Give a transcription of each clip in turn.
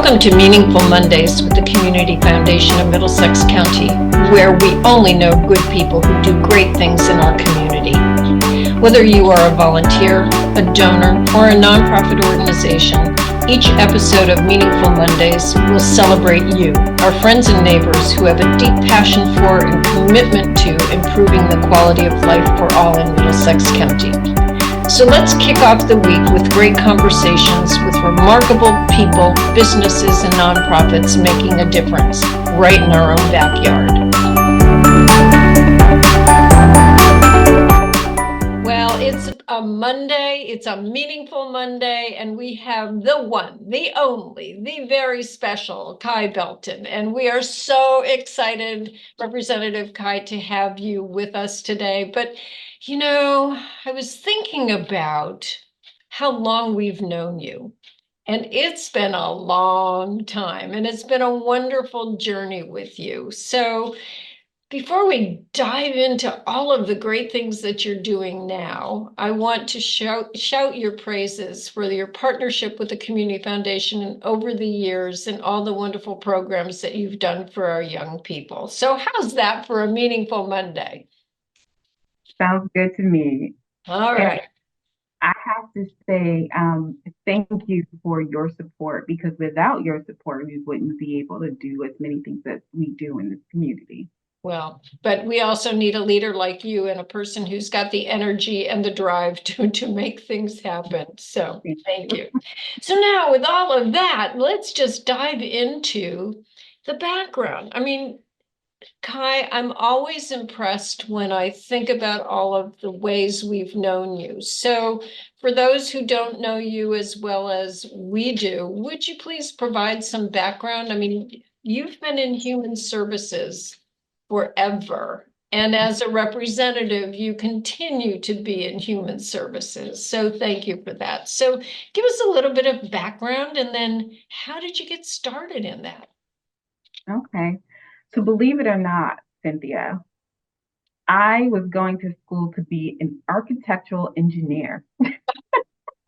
Welcome to Meaningful Mondays with the Community Foundation of Middlesex County, where we only know good people who do great things in our community. Whether you are a volunteer, a donor, or a nonprofit organization, each episode of Meaningful Mondays will celebrate you, our friends and neighbors who have a deep passion for and commitment to improving the quality of life for all in Middlesex County. So let's kick off the week with great conversations with remarkable people, businesses, and nonprofits making a difference right in our own backyard. Well, it's a Monday, it's a meaningful Monday, and we have the one, the only, the very special Kai Belton. And we are so excited, Representative Kai, to have you with us today. But you know, I was thinking about how long we've known you, and it's been a long time, and it's been a wonderful journey with you. So before we dive into all of the great things that you're doing now, I want to shout your praises for your partnership with the Community Foundation and over the years and all the wonderful programs that you've done for our young people. So how's that for a meaningful Monday? Sounds good to me. All And right. I have to say, thank you for your support because without your support, we wouldn't be able to do as many things that we do in this community. Well, but we also need a leader like you and a person who's got the energy and the drive to make things happen. So thank you. So now with all of that, let's just dive into the background. I mean, Kai, I'm always impressed when I think about all of the ways we've known you. So for those who don't know you as well as we do, would you please provide some background? I mean, you've been in human services forever. And as a representative, you continue to be in human services. So thank you for that. So give us a little bit of background and then how did you get started in that? Okay. So believe it or not, Cynthia, I was going to school to be an architectural engineer.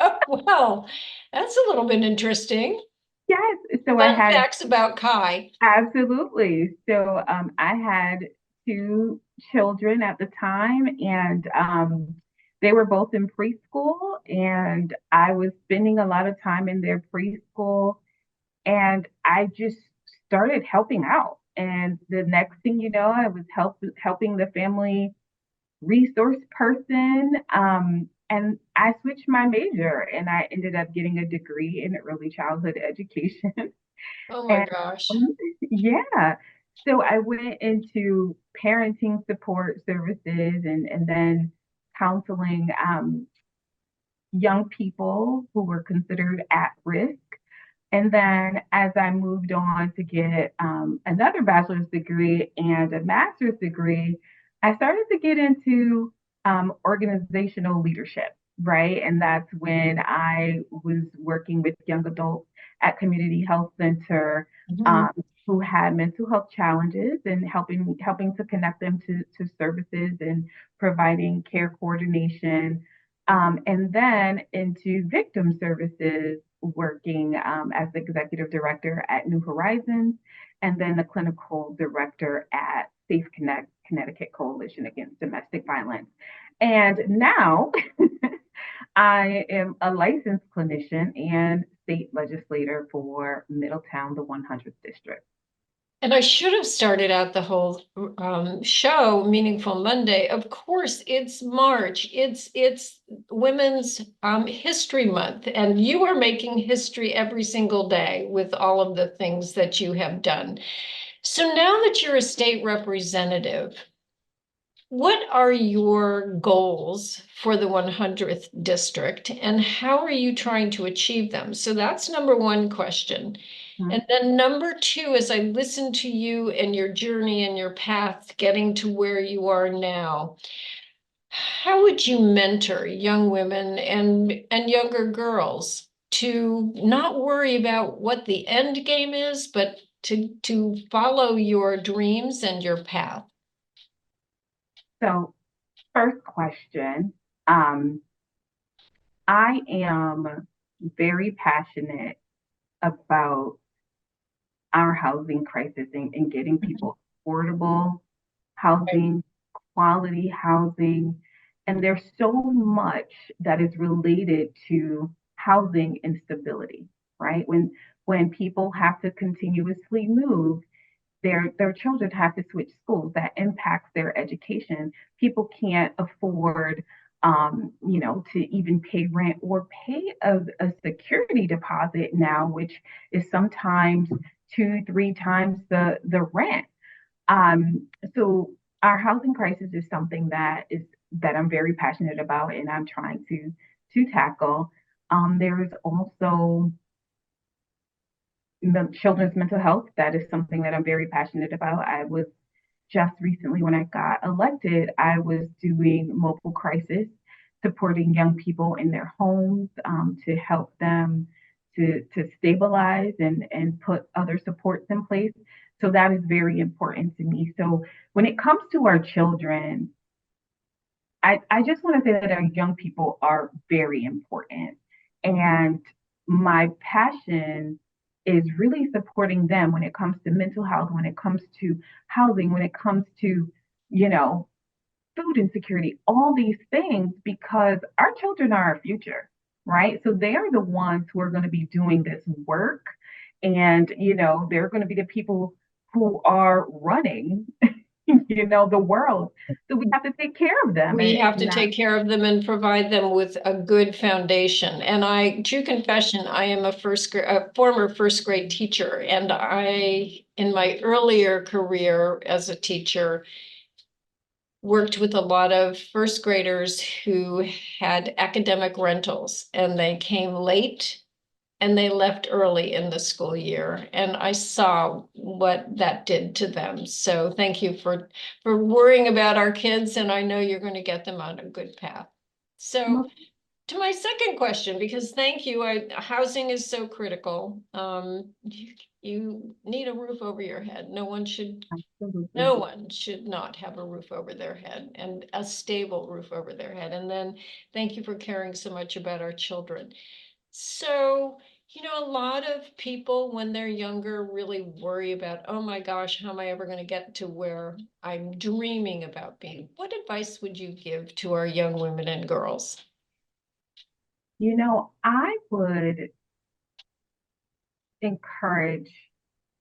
Oh, well, that's a little bit interesting. Yes. So I Fun had facts about Kai. absolutely. So I had two children at the time, and they were both in preschool, and I was spending a lot of time in their preschool, and I just started helping out. And the next thing you know, I was helping the family resource person. And I switched my major, and I ended up getting a degree in early childhood education. Oh my And gosh. yeah, so I went into parenting support services and then counseling young people who were considered at risk. And then as I moved on to get another bachelor's degree and a master's degree, I started to get into organizational leadership, right? And that's when I was working with young adults at Community Health Center Mhm. um, who had mental health challenges and helping to connect them to services and providing care coordination. And then into victim services, working as the executive director at New Horizons, and then the clinical director at Safe Connect, Connecticut Coalition Against Domestic Violence. And now I am a licensed clinician and state legislator for Middletown, the 100th district. And I should have started out the whole show, Meaningful Monday. Of course, it's March. It's Women's History Month, and you are making history every single day with all of the things that you have done. So now that you're a state representative, what are your goals for the 100th district and how are you trying to achieve them? So that's number one question. Mhm. And then number two, as I listen to you and your journey and your path getting to where you are now, how would you mentor young women and younger girls to not worry about what the end game is, but to follow your dreams and your path? So, first question, I am very passionate about our housing crisis and getting people affordable housing, quality housing. And there's so much that is related to housing instability, right? When people have to continuously move, their children have to switch schools, that impacts their education. People can't afford to even pay rent or pay a security deposit now, which is sometimes 2, 3 times the rent. So our housing crisis is something that I'm very passionate about and I'm trying to tackle. There is also children's mental health. That is something that I'm very passionate about. I was just recently, when I got elected, I was doing mobile crisis, supporting young people in their homes to help them to stabilize and put other supports in place. So that is very important to me. So when it comes to our children, I just want to say that our young people are very important. And my passion is really supporting them when it comes to mental health, when it comes to housing, when it comes to, you know, food insecurity, all these things, because our children are our future, right? So they are the ones who are going to be doing this work. And, they're going to be the people who are running, the world. So we have to take care of them We and have to not. take care of them and provide them with a good foundation. And true confession, I am a former first grade teacher, and in my earlier career as a teacher, worked with a lot of first graders who had academic rentals, and they came late and they left early in the school year, and I saw what that did to them. So thank you for worrying about our kids, and I know you're going to get them on a good path. So to my second question, because thank you, housing is so critical. You need a roof over your head. Absolutely. No one should not have a roof over their head, and a stable roof over their head. And then thank you for caring so much about our children. So, a lot of people when they're younger really worry about, oh my gosh, how am I ever going to get to where I'm dreaming about being? What advice would you give to our young women and girls? I would encourage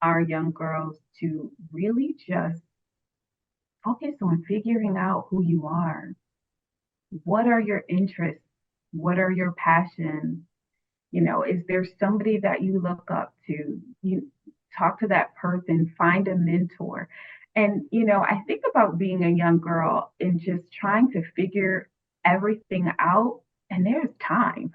our young girls to really just focus on figuring out who you are. What are your interests? What are your passions? Is there somebody that you look up to? You talk to that person, find a mentor. And, I think about being a young girl and just trying to figure everything out. And there's time,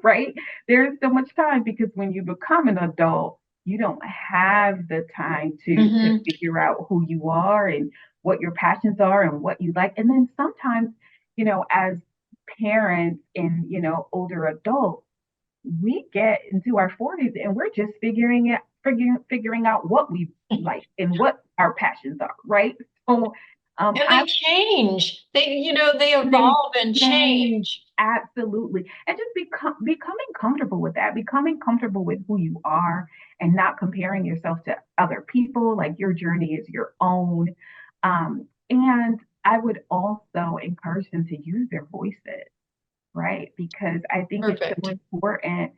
right? There's so much time because when you become an adult, you don't have the time to Mhm. figure out who you are and what your passions are and what you like. And then sometimes, as parents and, older adults, we get into our 40s and we're just figuring out what we like and what our passions are, right? So And I they change. They they evolve and change change. absolutely, and just becoming comfortable with that, becoming comfortable with who you are, and not comparing yourself to other people. Like your journey is your own, and I would also encourage them to use their voices, right? Because I think it's so Perfect. important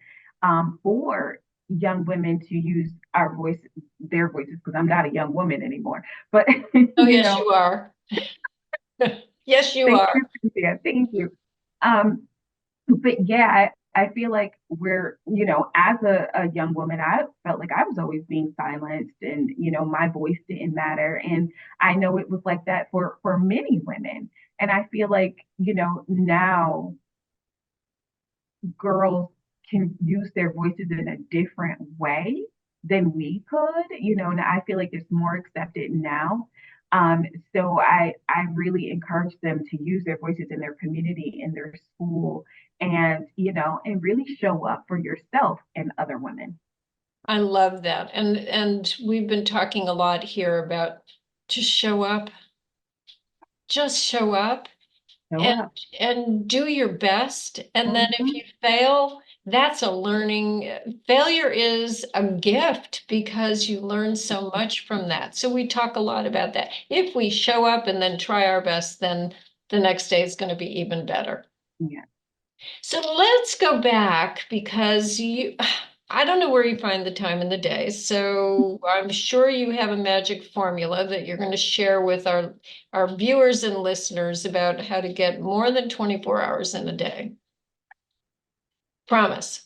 for young women to use their voices, because I'm not a young woman anymore. But Oh, yes, you are. Yes, you thank are. you, Cynthia. Thank you. Um, but yeah, I feel like as a young woman, I felt like I was always being silenced and, my voice didn't matter. And I know it was like that for many women. And I feel like, now girls can use their voices in a different way than we could, and I feel like it's more accepted now. Um, so I really encourage them to use their voices in their community, in their school, and and really show up for yourself and other women. I love that. And we've been talking a lot here about just show up, just show up Show and up. and do your best. And then if Mhm. you fail, that's a learning. Failure is a gift because you learn so much from that. So we talk a lot about that. If we show up and then try our best, then the next day is going to be even better. Yeah. So let's go back because I don't know where you find the time in the day. So I'm sure you have a magic formula that you're going to share with our viewers and listeners about how to get more than 24 hours in a day. Promise.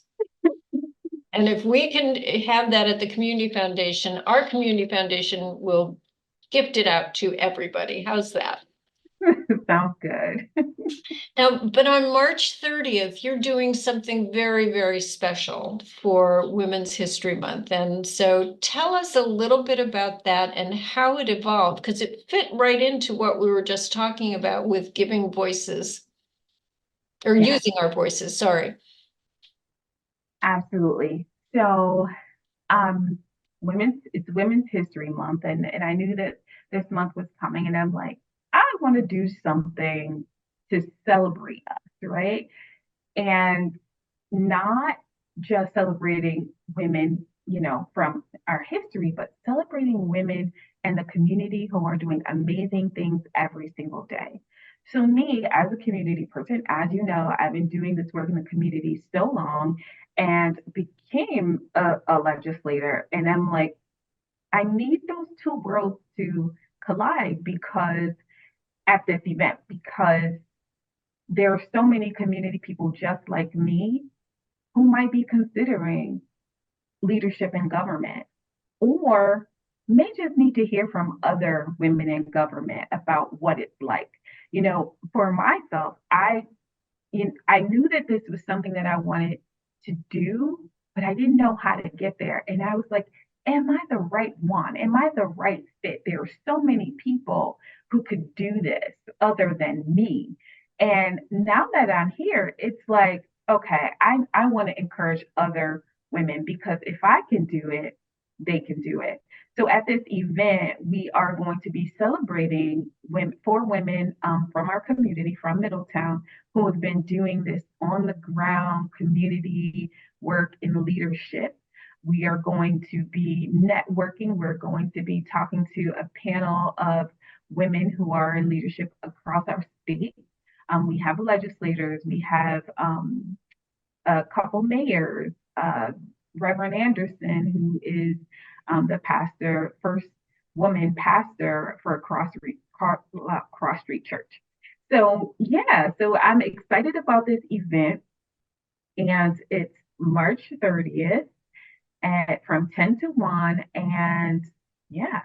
And if we can have that at the community foundation, our community foundation will gift it out to everybody. How's that? Sounds good. Now, but on March 30th, you're doing something very, very special for Women's History Month. And so tell us a little bit about that and how it evolved, because it fit right into what we were just talking about with giving voices or Yeah, using our voices, sorry. absolutely. So, it's Women's History Month, and I knew that this month was coming, and I'm like, I want to do something to celebrate us, right? And not just celebrating women, from our history, but celebrating women and the community who are doing amazing things every single day. So, me as a community person, as you know, I've been doing this work in the community so long and became a legislator. And I'm like, I need those two worlds to collide because at this event, because there are so many community people just like me who might be considering leadership in government or may just need to hear from other women in government about what it's like. For myself, I knew that this was something that I wanted to do, but I didn't know how to get there. And I was like, am I the right one? Am I the right fit? There are so many people who could do this other than me. And now that I'm here, it's like, okay, I want to encourage other women because if I can do it, they can do it. So at this event, we are going to be celebrating four women from our community from Middletown who have been doing this on the ground community work in leadership. We are going to be networking. We're going to be talking to a panel of women who are in leadership across our state. We have legislators, we have a couple mayors, Reverend Anderson, who is the pastor, first woman pastor for Cross Street Church. So yeah, so I'm excited about this event, and it's March 30th from 10 to 1, and yeah.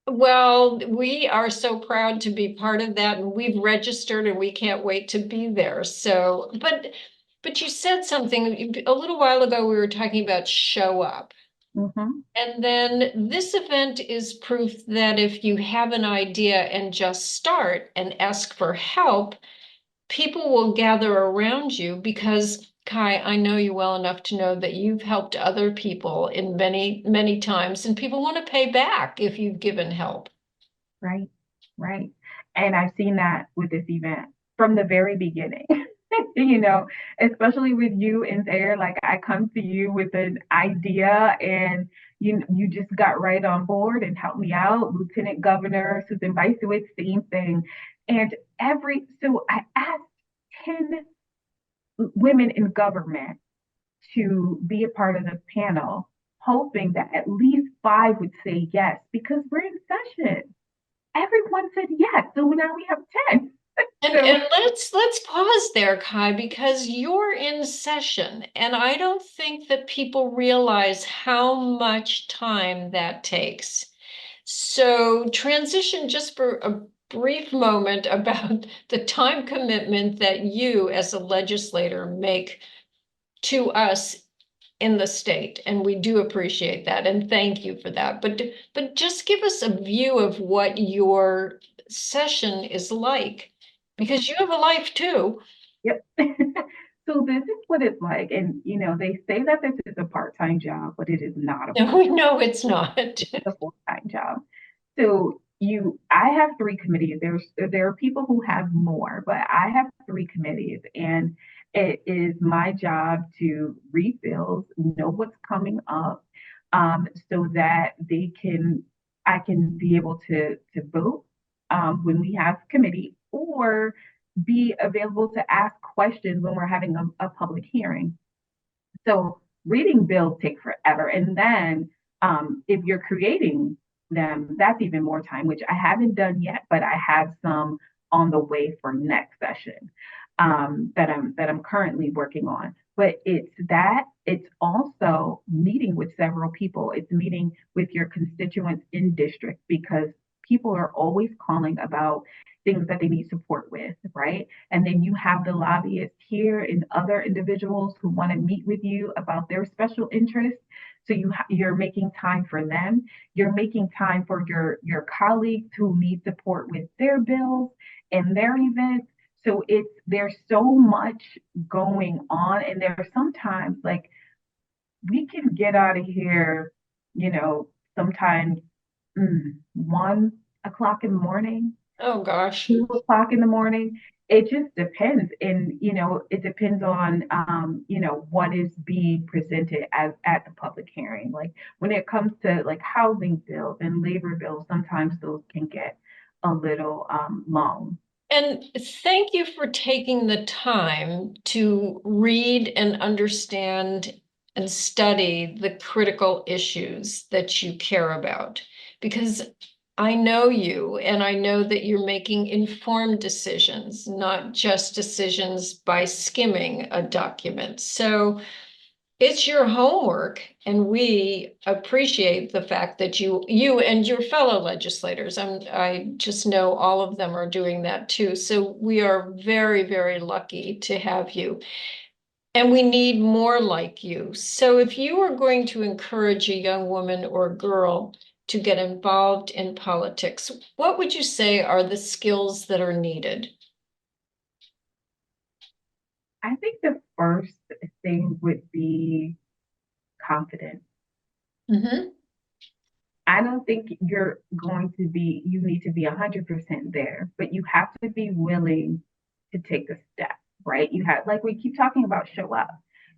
Well, we are so proud to be part of that, and we've registered and we can't wait to be there. So, but you said something a little while ago, we were talking about show up. Mm-hmm. And then this event is proof that if you have an idea and just start and ask for help, people will gather around you because Kai, I know you well enough to know that you've helped other people in many, many times, and people want to pay back if you've given help. Right, right. And I've seen that with this event from the very beginning. Especially with you in there, like I come to you with an idea and you just got right on board and helped me out. Lieutenant Governor Susan Bysowitz, same thing. And so I asked 10 women in government to be a part of the panel, hoping that at least 5 would say yes, because we're in session. Everyone said yes. So now we have 10. And let's pause there, Kai, because you're in session, and I don't think that people realize how much time that takes. So transition just for a brief moment about the time commitment that you as a legislator make to us in the state, and we do appreciate that, and thank you for that. But just give us a view of what your session is like, because you have a life too. Yep. So this is what it's like. And, they say that this is a part-time job, but it is not a No, no, it's not. full-time job. So I have 3 committees. There are people who have more, but I have 3 committees, and it is my job to read bills, know what's coming up, so that I can be able to vote when we have committee, or be available to ask questions when we're having a public hearing. So reading bills take forever. And then if you're creating them, that's even more time, which I haven't done yet, but I have some on the way for next session that I'm currently working on. But it's also meeting with several people. It's meeting with your constituents in district, because people are always calling about things that they need support with, right? And then you have the lobbyists here and other individuals who want to meet with you about their special interests. So you're making time for them. You're making time for your colleagues who need support with their bills and their events. So there's so much going on, and there's sometimes like we can get out of here, sometimes 1 o'clock in the morning, Oh, gosh. 2 o'clock in the morning. It just depends. And, it depends on, what is being presented at the public hearing. Like when it comes to like housing bills and labor bills, sometimes those can get a little long. And thank you for taking the time to read and understand and study the critical issues that you care about. Because I know you, and I know that you're making informed decisions, not just decisions by skimming a document. So it's your homework, and we appreciate the fact that you and your fellow legislators, I just know all of them are doing that too. So we are very, very lucky to have you. And we need more like you. So if you were going to encourage a young woman or girl to get involved in politics, what would you say are the skills that are needed? I think the first thing would be confidence. Mm-hmm. I don't think you need to be 100% there, but you have to be willing to take a step, right? Like we keep talking about, show up.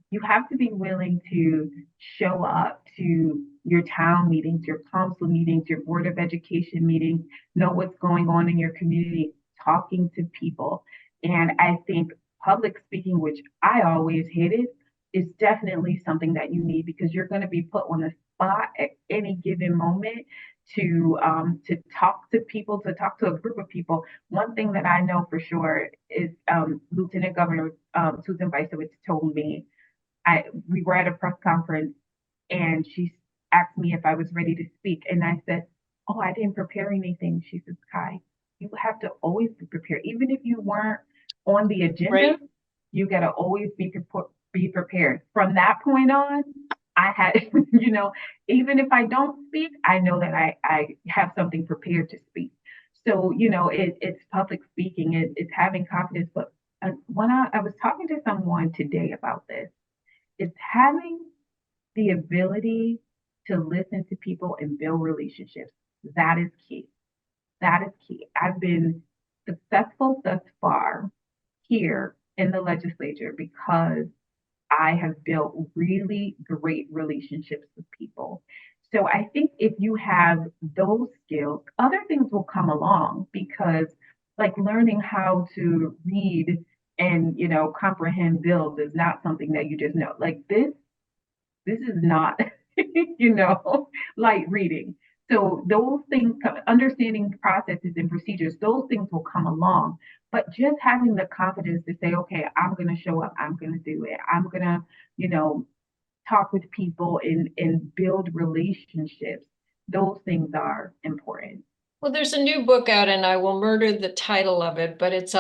You have to be willing to show up to your town meetings, your council meetings, your board of education meetings, know what's going on in your community, talking to people. And I think public speaking, which I always hated, is definitely something that you need, because you're going to be put on the spot at any given moment to talk to people, to talk to a group of people. One thing that I know for sure is Lieutenant Governor Susan Bicewicz told me. We were at a press conference, and she asked me if I was ready to speak, and I said, "Oh, I didn't prepare anything." She says, "Kai, you have to always be prepared, even if you weren't on the agenda. Right. You got to always be prepared." From that point on, I had, even if I don't speak, I know that I have something prepared to speak. So, it's public speaking, it's having confidence. But when I was talking to someone today about this, it's having the ability to listen to people and build relationships. That is key. That is key. I've been successful thus far here in the legislature because I have built really great relationships with people. So I think if you have those skills, other things will come along, because like learning how to read and comprehend bills is not something that you just know. Like this is not light reading. So those things, understanding processes and procedures, those things will come along. But just having the confidence to say, okay, I'm going to show up, I'm going to do it, I'm going to, talk with people and build relationships. Those things are important. Well, there's a new book out, and I will murder the title of it, but it's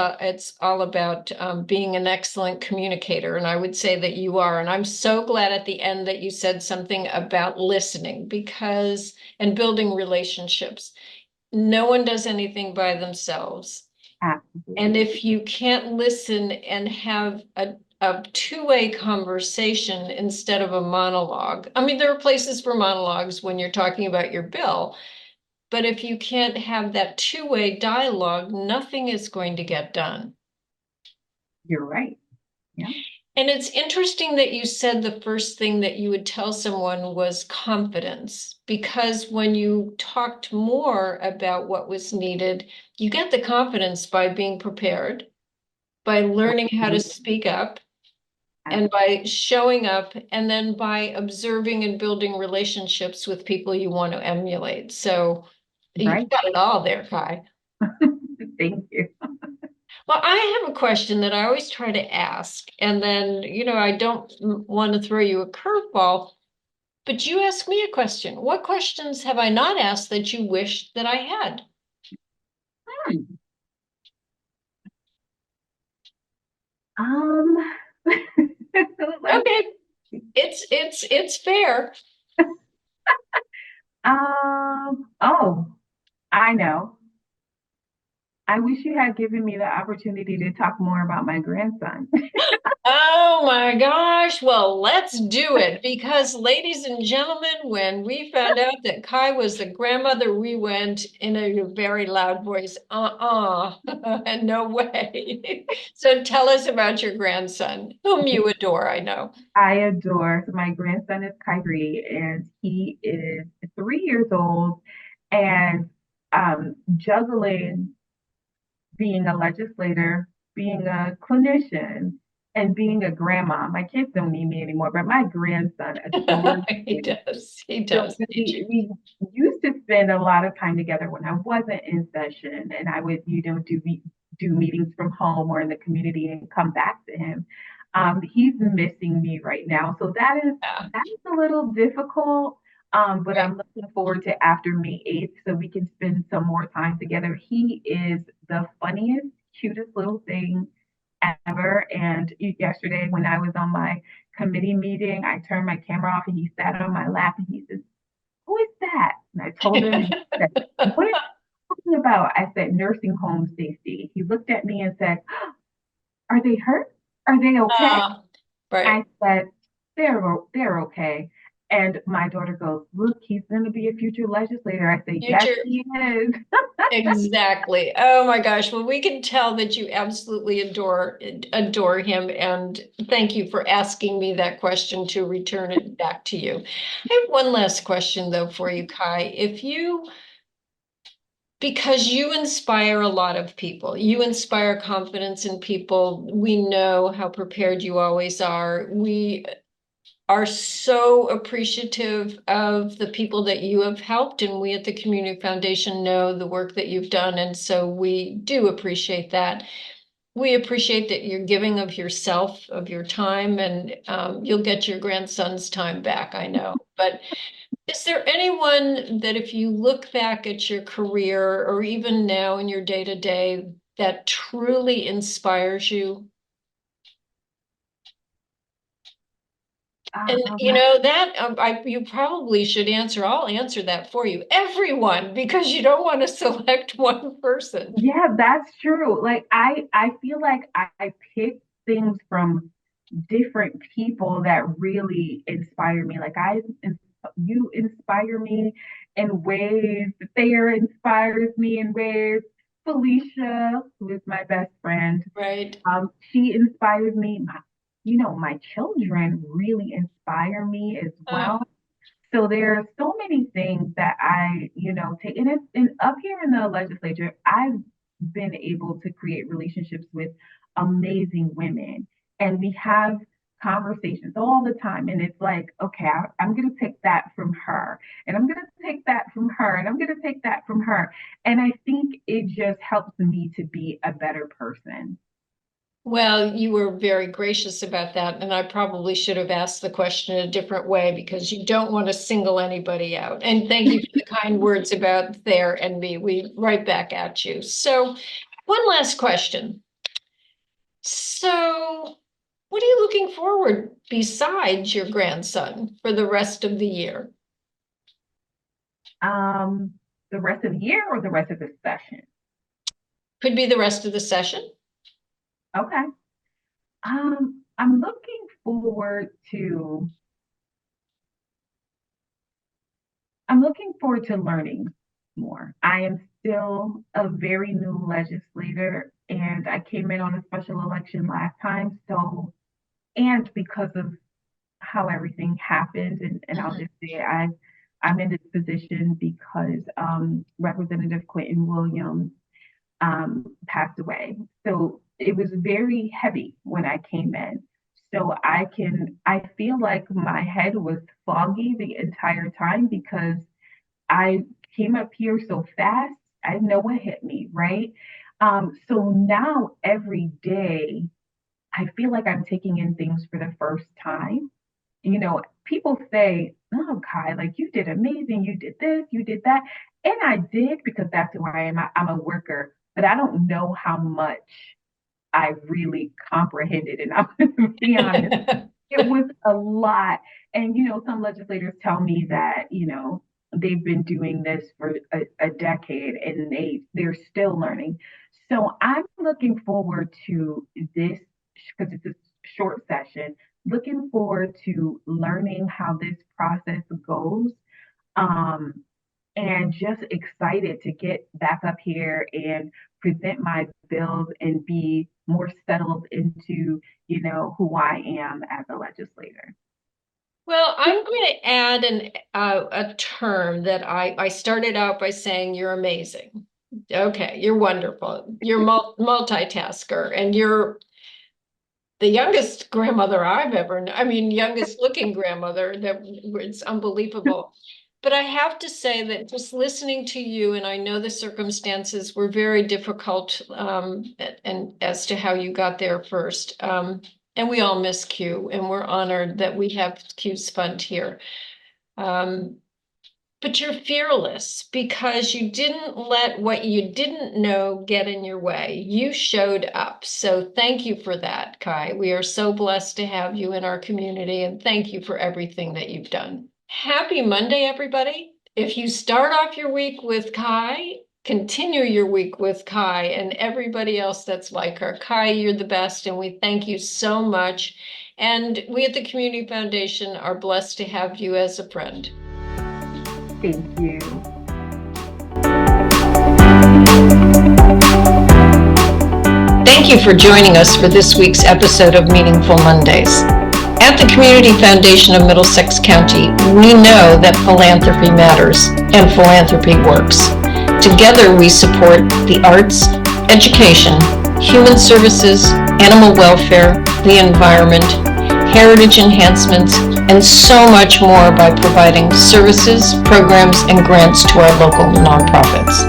all about being an excellent communicator. And I would say that you are. And I'm so glad at the end that you said something about listening, and building relationships. No one does anything by themselves. Absolutely. And if you can't listen and have a two-way conversation instead of a monologue, I mean, there are places for monologues when you're talking about your bill. But if you can't have that two-way dialogue, nothing is going to get done. You're right. Yeah. And it's interesting that you said the first thing that you would tell someone was confidence, because when you talked more about what was needed, you get the confidence by being prepared, by learning how to speak up, and by showing up, and then by observing and building relationships with people you want to emulate. So you've Right. got it all there, Kai. Thank you. Well, I have a question that I always try to ask, and then, I don't want to throw you a curveball, but you ask me a question. What questions have I not asked that you wish that I had? Hmm. Um, let's, Okay, it's fair. oh, I know. I wish you had given me the opportunity to talk more about my grandson. Oh my gosh. Well, let's do it because, ladies and gentlemen, when we found out that Kai was the grandmother, we went in a very loud voice, and no way. So tell us about your grandson, whom you adore, I know. I adore. So my grandson is Kyrie, and he is 3 years old, and juggling being a legislator, being a clinician, and being a grandma. My kids don't need me anymore, but my grandson adores He me. does. He So does need you. we used to spend a lot of time together when I wasn't in session, and I would, do meetings from home or in the community and come back to him. He's missing me right now, so Yeah. that is a little difficult. But I'm looking forward to after May 8th so we can spend some more time together. He is the funniest, cutest little thing ever. And yesterday, when I was on my committee meeting, I turned my camera off and he sat on my lap and he says, "Who is that?" And I told him, and he said, "What are you talking about?" I said, "Nursing home safety." He looked at me and said, "Are they hurt? Are they okay?" Right. I said, they're okay. And my daughter goes, "Look, he's going to be a future legislator." I said, "Yes, Future. he is." Exactly. Oh my gosh. Well, we can tell that you absolutely adore him. And thank you for asking me that question to return it back to you. I have one last question though for you, Kai. Because you inspire a lot of people, you inspire confidence in people. We know how prepared you always are. We are so appreciative of the people that you have helped, and we at the Community Foundation know the work that you've done, and so we do appreciate that. We appreciate that you're giving of yourself, of your time, and you'll get your grandson's time back, I know. But is there anyone that, if you look back at your career or even now in your day-to-day, that truly inspires you? And Um, that you probably should answer. I'll answer that for you. Everyone, because you don't want to select one person. yeah, that's true. Like I feel like I pick things from different people that really inspire me. You inspire me in ways. Thayer inspires me in ways. Felicia, who is my best friend, Right. she inspires me. My children really inspire me as Uh, well. So there are so many things that I, take, and up here in the legislature, I've been able to create relationships with amazing women, and we have conversations all the time. And it's like, okay, I'm going to take that from her, and I'm going to take that from her, and I'm going to take that from her. And I think it just helps me to be a better person. well, you were very gracious about that, and I probably should have asked the question a different way because you don't want to single anybody out. And thank you for the kind words about Thayer and me. We right back at you. So, one last question. So, what are you looking forward besides your grandson for the rest of the year? Um, the rest of the year or the rest of the session? Could be the rest of the session. Okay. I'm looking forward to I'm looking forward to learning more. I am still a very new legislator, and I came in on a special election last time, so and because of how everything happened, and I'll just say I'm in this position because Representative Clinton Williams passed away. So it was very heavy when I came in. So I feel like my head was foggy the entire time because I came up here so fast. I didn't know what hit me, right? So now every day, I feel like I'm taking in things for the first time. You know, people say, "Oh, Kai, like you did amazing. You did this, you did that." And I did because that's who I am. I'm a worker, but I don't know how much I really comprehended. And I'm going to be honest, it was a lot. And, some legislators tell me that, they've been doing this for a decade and they're still learning. So I'm looking forward to this because it's a short session, looking forward to learning how this process goes. And just excited to get back up here and present my bills and be more settled into, who I am as a legislator. Well, I'm going to add a term that I started out by saying you're amazing. Okay, you're wonderful. You're multitasker, and you're the youngest grandmother I've ever known. I mean, youngest looking grandmother. It's unbelievable. But I have to say that just listening to you, and I know the circumstances were very difficult, and as to how you got there first. And we all miss Q, and we're honored that we have Q's fund here. But you're fearless because you didn't let what you didn't know get in your way. You showed up. So thank you for that, Kai. We are so blessed to have you in our community, and thank you for everything that you've done. Happy Monday, everybody. If you start off your week with Kai, continue your week with Kai and everybody else that's like her. Kai, you're the best, and we thank you so much. And we at the Community Foundation are blessed to have you as a friend. Thank you. Thank you for joining us for this week's episode of Meaningful Mondays. At the Community Foundation of Middlesex County, we know that philanthropy matters and philanthropy works. Together, we support the arts, education, human services, animal welfare, the environment, heritage enhancements, and so much more by providing services, programs, and grants to our local nonprofits.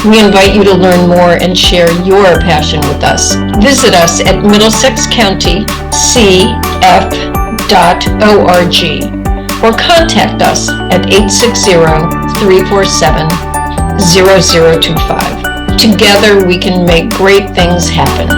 We invite you to learn more and share your passion with us. Visit us at Middlesex County CF.org or contact us at 860-347-0025. Together we can make great things happen.